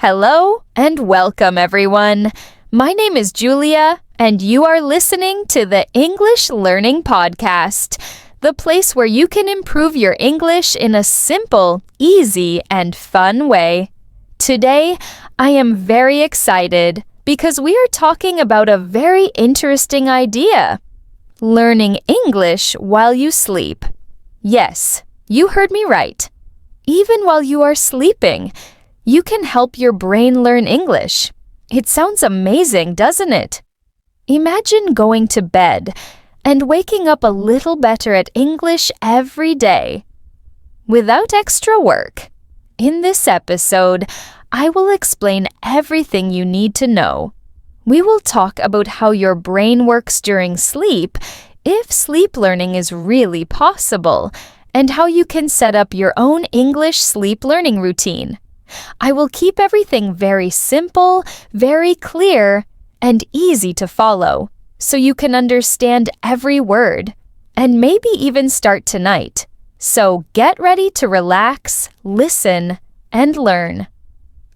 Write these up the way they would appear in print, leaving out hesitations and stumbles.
Hello and welcome, everyone. My name is Julia, and you are listening to the English Learning Podcast, the place where you can improve your English in a simple, easy, and fun way. Today, I am very excited because we are talking about a very interesting idea: learning English while you sleep. Yes, you heard me right. Even while you are sleeping, you can help your brain learn English. It sounds amazing, doesn't it? Imagine going to bed and waking up a little better at English every day, without extra work. In this episode, I will explain everything you need to know. We will talk about how your brain works during sleep, if sleep learning is really possible, and how you can set up your own English sleep learning routine. I will keep everything very simple, very clear, and easy to follow, so you can understand every word, and maybe even start tonight. So get ready to relax, listen, and learn.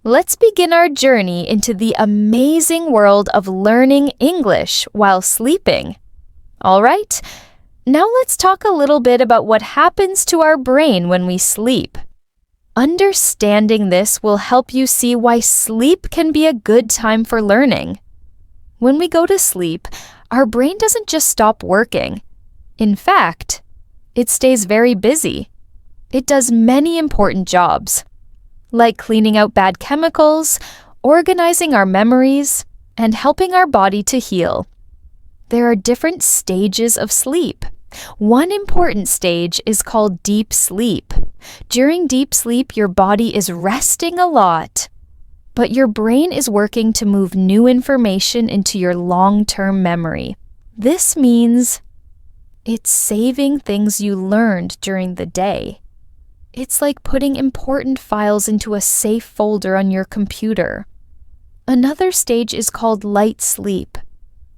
Let's begin our journey into the amazing world of learning English while sleeping. All right, now let's talk a little bit about what happens to our brain when we sleep. Understanding this will help you see why sleep can be a good time for learning. When we go to sleep, our brain doesn't just stop working. In fact, it stays very busy. It does many important jobs, like cleaning out bad chemicals, organizing our memories, and helping our body to heal. There are different stages of sleep. One important stage is called deep sleep. During deep sleep, your body is resting a lot, but your brain is working to move new information into your long-term memory. This means it's saving things you learned during the day. It's like putting important files into a safe folder on your computer. Another stage is called light sleep.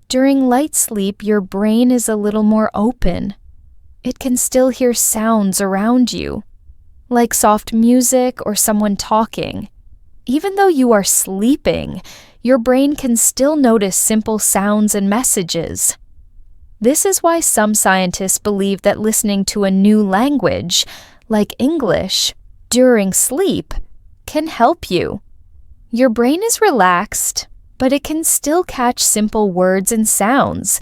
During light sleep, your brain is a little more open. It can still hear sounds around you, like soft music or someone talking. Even though you are sleeping, your brain can still notice simple sounds and messages. This is why some scientists believe that listening to a new language, like English, during sleep can help you. Your brain is relaxed, but it can still catch simple words and sounds.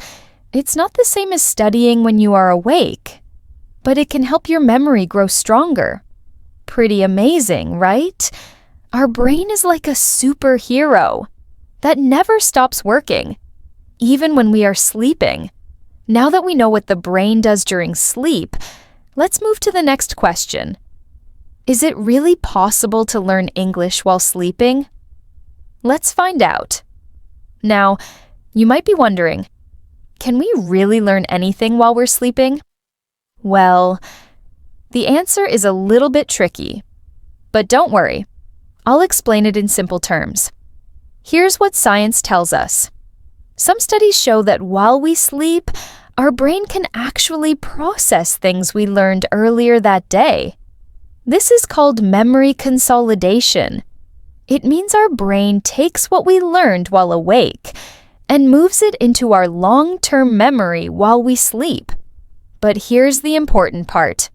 It's not the same as studying when you are awake, but it can help your memory grow stronger. Pretty amazing, right? Our brain is like a superhero that never stops working, even when we are sleeping. Now that we know what the brain does during sleep, let's move to the next question. Is it really possible to learn English while sleeping? Let's find out. Now, you might be wondering, can we really learn anything while we're sleeping? Well, the answer is a little bit tricky. But don't worry, I'll explain it in simple terms. Here's what science tells us. Some studies show that while we sleep, our brain can actually process things we learned earlier that day. This is called memory consolidation. It means our brain takes what we learned while awake and moves it into our long-term memory while we sleep. But here's the important part.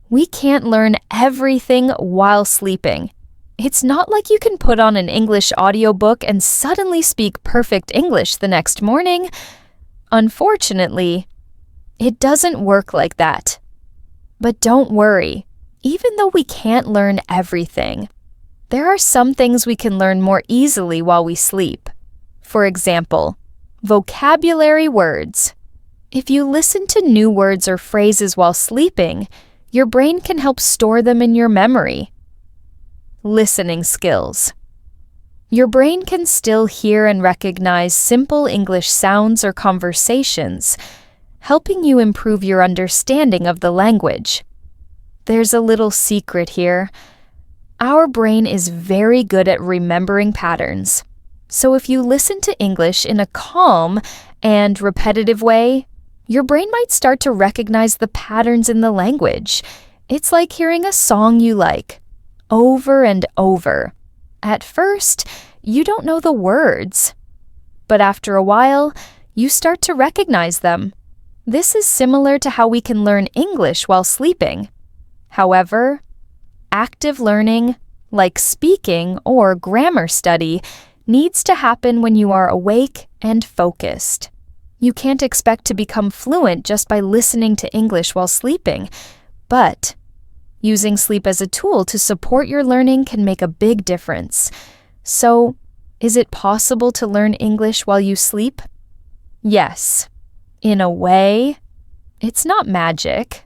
We can't learn everything while sleeping. It's not like you can put on an English audiobook and suddenly speak perfect English the next morning. Unfortunately, it doesn't work like that. But don't worry, even though we can't learn everything, there are some things we can learn more easily while we sleep. For example, vocabulary words. If you listen to new words or phrases while sleeping, your brain can help store them in your memory. Listening skills. Your brain can still hear and recognize simple English sounds or conversations, helping you improve your understanding of the language. There's a little secret here. Our brain is very good at remembering patterns. So if you listen to English in a calm and repetitive way, your brain might start to recognize the patterns in the language. It's like hearing a song you like over and over. At first, you don't know the words. But after a while, you start to recognize them. This is similar to how we can learn English while sleeping. However, active learning, like speaking or grammar study, needs to happen when you are awake and focused. You can't expect to become fluent just by listening to English while sleeping, but using sleep as a tool to support your learning can make a big difference. So, is it possible to learn English while you sleep? Yes. In a way, it's not magic,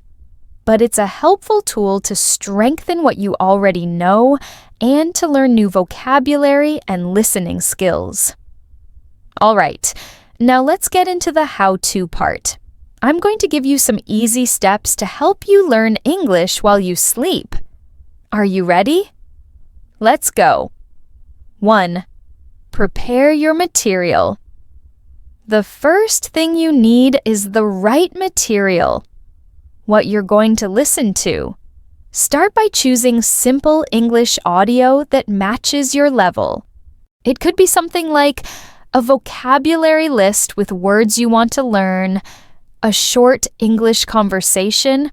but it's a helpful tool to strengthen what you already know and to learn new vocabulary and listening skills. All right, now let's get into the how-to part. I'm going to give you some easy steps to help you learn English while you sleep. Are you ready? Let's go. 1. Prepare your material. The first thing you need is the right material. What you're going to listen to. Start by choosing simple English audio that matches your level. It could be something like a vocabulary list with words you want to learn, a short English conversation,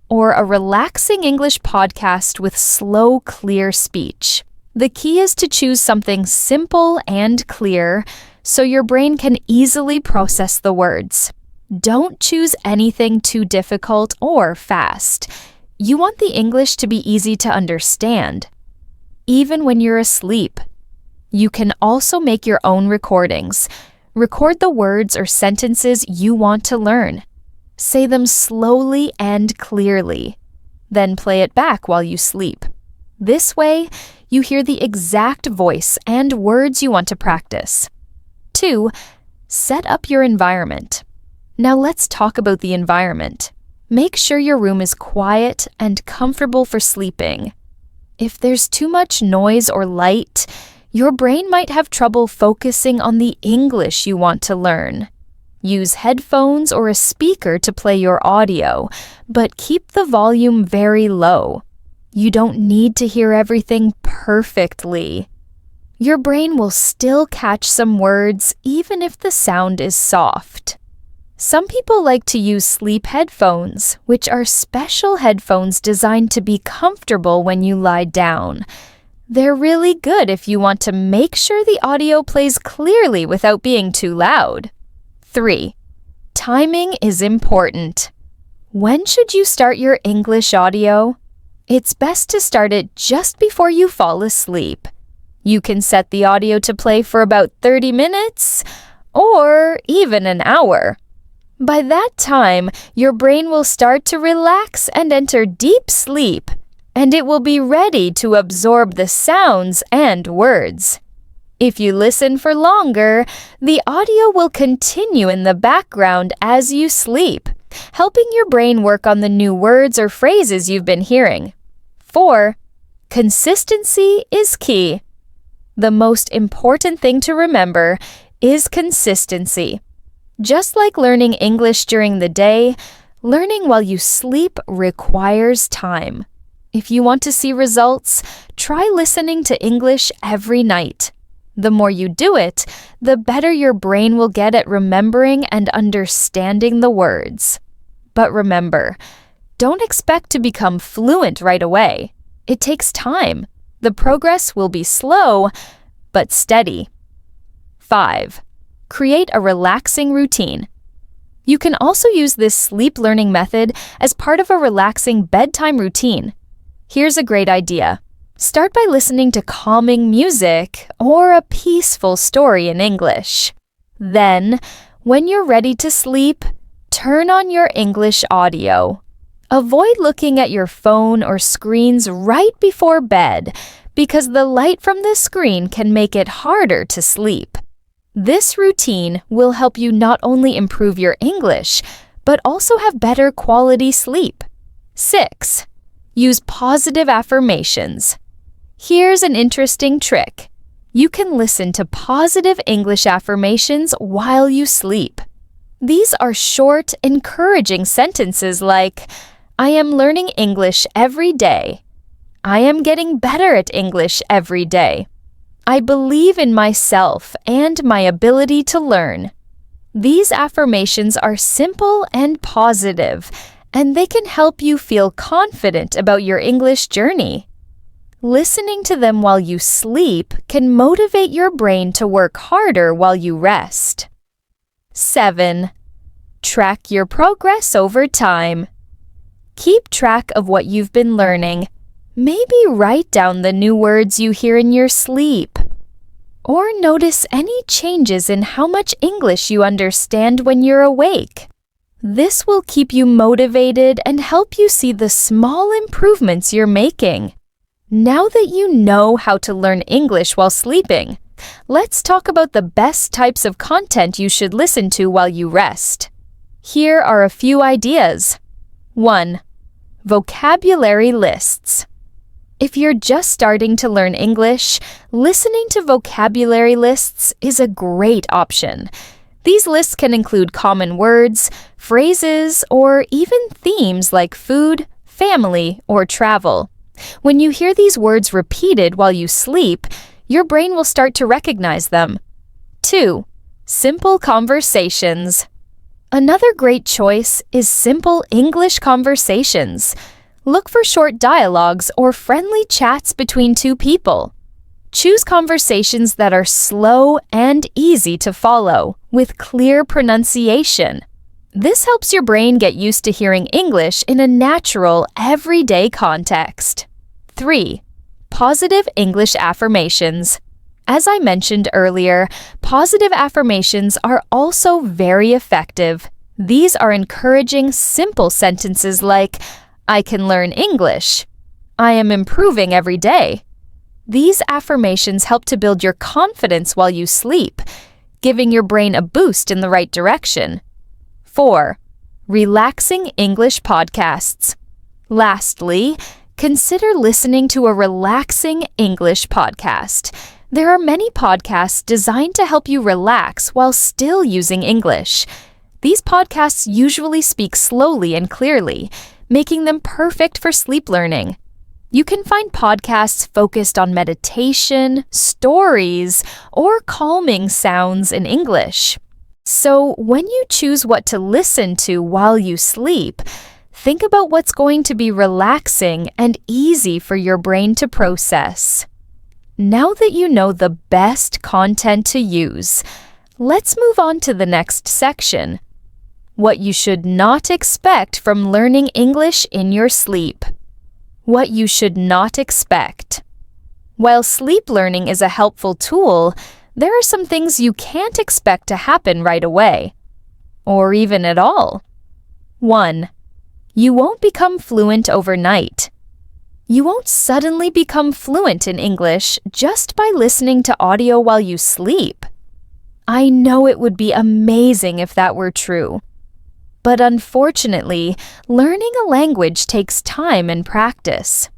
or a relaxing English podcast with slow, clear speech. The key is to choose something simple and clear so your brain can easily process the words. Don't choose anything too difficult or fast. You want the English to be easy to understand. Even when you're asleep, you can also make your own recordings. Record the words or sentences you want to learn. Say them slowly and clearly. Then play it back while you sleep. This way, you hear the exact voice and words you want to practice. 2. Set up your environment. Now let's talk about the environment. Make sure your room is quiet and comfortable for sleeping. If there's too much noise or light, your brain might have trouble focusing on the English you want to learn. Use headphones or a speaker to play your audio, but keep the volume very low. You don't need to hear everything perfectly. Your brain will still catch some words even if the sound is soft. Some people like to use sleep headphones, which are special headphones designed to be comfortable when you lie down. They're really good if you want to make sure the audio plays clearly without being too loud. 3. Timing is important. When should you start your English audio? It's best to start it just before you fall asleep. You can set the audio to play for about 30 minutes or even an hour. By that time, your brain will start to relax and enter deep sleep, and it will be ready to absorb the sounds and words. If you listen for longer, the audio will continue in the background as you sleep, helping your brain work on the new words or phrases you've been hearing. 4. Consistency is key. The most important thing to remember is consistency. Just like learning English during the day, learning while you sleep requires time. If you want to see results, try listening to English every night. The more you do it, the better your brain will get at remembering and understanding the words. But remember, don't expect to become fluent right away. It takes time. The progress will be slow, but steady. 5. Create a relaxing routine. You can also use this sleep learning method as part of a relaxing bedtime routine. Here's a great idea. Start by listening to calming music or a peaceful story in English. Then, when you're ready to sleep, turn on your English audio. Avoid looking at your phone or screens right before bed because the light from the screen can make it harder to sleep. This routine will help you not only improve your English, but also have better quality sleep. 6. Use positive affirmations. Here's an interesting trick. You can listen to positive English affirmations while you sleep. These are short, encouraging sentences like, I am learning English every day. I am getting better at English every day. I believe in myself and my ability to learn. These affirmations are simple and positive, and they can help you feel confident about your English journey. Listening to them while you sleep can motivate your brain to work harder while you rest. 7. Track your progress over time. Keep track of what you've been learning. Maybe write down the new words you hear in your sleep. Or notice any changes in how much English you understand when you're awake. This will keep you motivated and help you see the small improvements you're making. Now that you know how to learn English while sleeping, let's talk about the best types of content you should listen to while you rest. Here are a few ideas. 1. Vocabulary lists. If you're just starting to learn English, listening to vocabulary lists is a great option. These lists can include common words, phrases, or even themes like food, family, or travel. When you hear these words repeated while you sleep, your brain will start to recognize them. 2. Simple conversations. Another great choice is simple English conversations. Look for short dialogues or friendly chats between two people. Choose conversations that are slow and easy to follow, with clear pronunciation. This helps your brain get used to hearing English in a natural, everyday context. 3. Positive English affirmations. As I mentioned earlier, positive affirmations are also very effective. These are encouraging, simple sentences like, I can learn English. I am improving every day. These affirmations help to build your confidence while you sleep, giving your brain a boost in the right direction. 4. Relaxing English podcasts. Lastly, consider listening to a relaxing English podcast. There are many podcasts designed to help you relax while still using English. These podcasts usually speak slowly and clearly, making them perfect for sleep learning. You can find podcasts focused on meditation, stories, or calming sounds in English. So, when you choose what to listen to while you sleep, think about what's going to be relaxing and easy for your brain to process. Now that you know the best content to use, let's move on to the next section. What you should not expect from learning English in your sleep. What you should not expect. While sleep learning is a helpful tool, there are some things you can't expect to happen right away, or even at all. 1. You won't become fluent overnight. You won't suddenly become fluent in English just by listening to audio while you sleep. I know it would be amazing if that were true. But unfortunately, learning a language takes time and practice.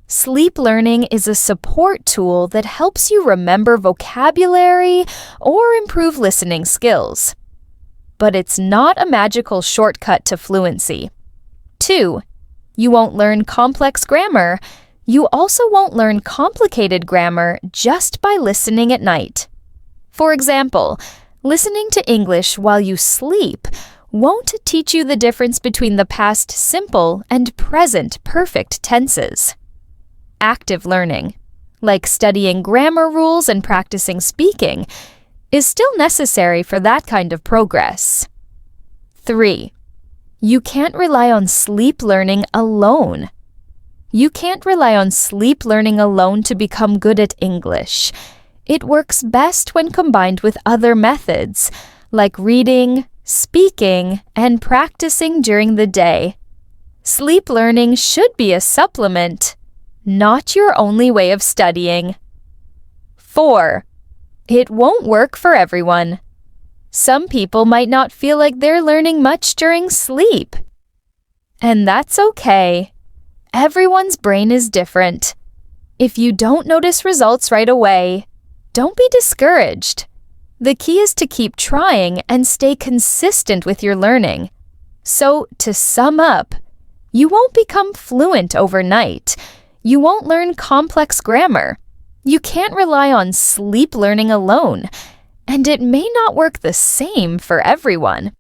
Sleep learning is a support tool that helps you remember vocabulary or improve listening skills. But it's not a magical shortcut to fluency. 2. You won't learn complex grammar. You also won't learn complicated grammar just by listening at night. For example, listening to English while you sleep won't teach you the difference between the past simple and present perfect tenses. Active learning, like studying grammar rules and practicing speaking, is still necessary for that kind of progress. 3. You can't rely on sleep learning alone. You can't rely on sleep learning alone to become good at English. It works best when combined with other methods, like reading, speaking, and practicing during the day. Sleep learning should be a supplement, not your only way of studying. 4. It won't work for everyone. Some people might not feel like they're learning much during sleep. And that's okay. Everyone's brain is different. If you don't notice results right away, don't be discouraged. The key is to keep trying and stay consistent with your learning. So, to sum up, you won't become fluent overnight. You won't learn complex grammar. You can't rely on sleep learning alone, and it may not work the same for everyone.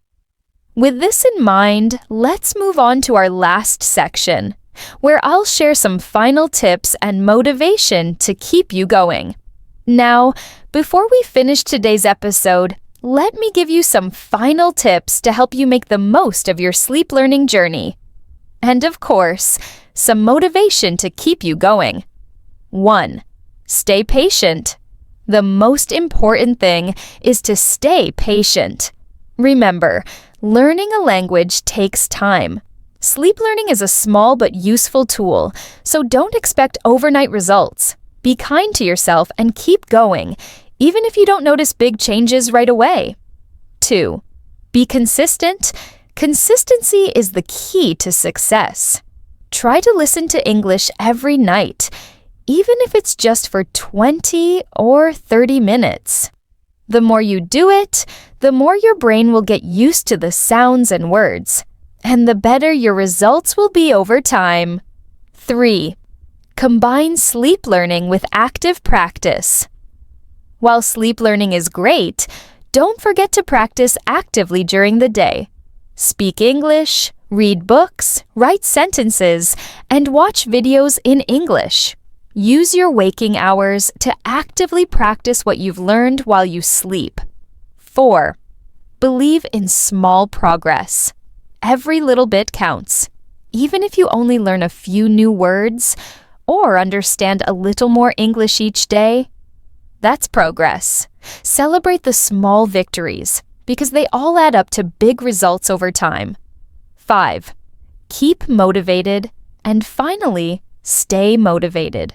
With this in mind, let's move on to our last section, where I'll share some final tips and motivation to keep you going. Now, before we finish today's episode, let me give you some final tips to help you make the most of your sleep learning journey. And of course, some motivation to keep you going. 1. Stay patient. The most important thing is to stay patient. Remember, learning a language takes time. Sleep learning is a small but useful tool, so don't expect overnight results. Be kind to yourself and keep going, even if you don't notice big changes right away. 2. Be consistent. Consistency is the key to success. Try to listen to English every night, even if it's just for 20 or 30 minutes. The more you do it, the more your brain will get used to the sounds and words, and the better your results will be over time. 3. Combine sleep learning with active practice. While sleep learning is great, don't forget to practice actively during the day. Speak English, read books, write sentences, and watch videos in English. Use your waking hours to actively practice what you've learned while you sleep. 4. Believe in small progress. Every little bit counts. Even if you only learn a few new words or understand a little more English each day, that's progress. Celebrate the small victories because they all add up to big results over time. 5. Keep motivated. And finally, stay motivated.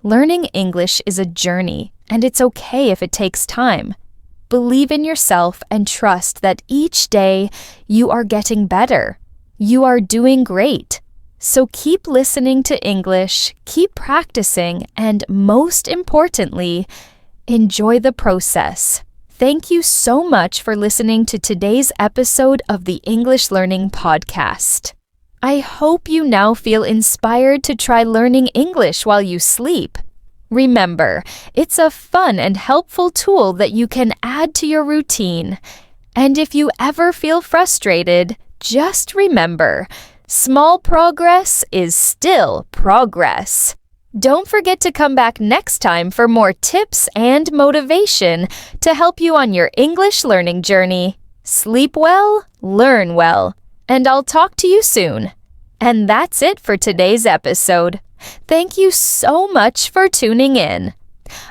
Learning English is a journey, and it's okay if it takes time. Believe in yourself and trust that each day you are getting better. You are doing great. So keep listening to English, keep practicing, and most importantly, enjoy the process. Thank you so much for listening to today's episode of the English Learning Podcast. I hope you now feel inspired to try learning English while you sleep. Remember, it's a fun and helpful tool that you can add to your routine. And if you ever feel frustrated, just remember, small progress is still progress. Don't forget to come back next time for more tips and motivation to help you on your English learning journey. Sleep well, learn well, and I'll talk to you soon. And that's it for today's episode. Thank you so much for tuning in.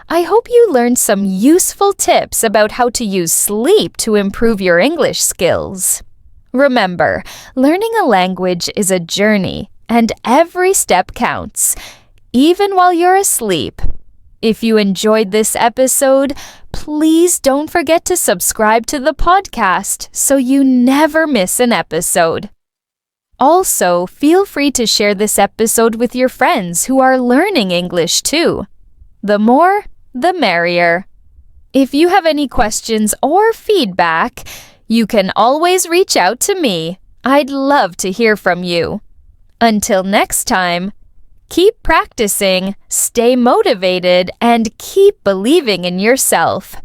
I hope you learned some useful tips about how to use sleep to improve your English skills. Remember, learning a language is a journey, and every step counts, even while you're asleep. If you enjoyed this episode, please don't forget to subscribe to the podcast so you never miss an episode. Also, feel free to share this episode with your friends who are learning English too. The more, the merrier. If you have any questions or feedback, you can always reach out to me. I'd love to hear from you. Until next time, keep practicing, stay motivated, and keep believing in yourself.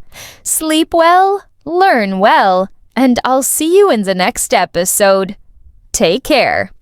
Sleep well, learn well, and I'll see you in the next episode. Take care.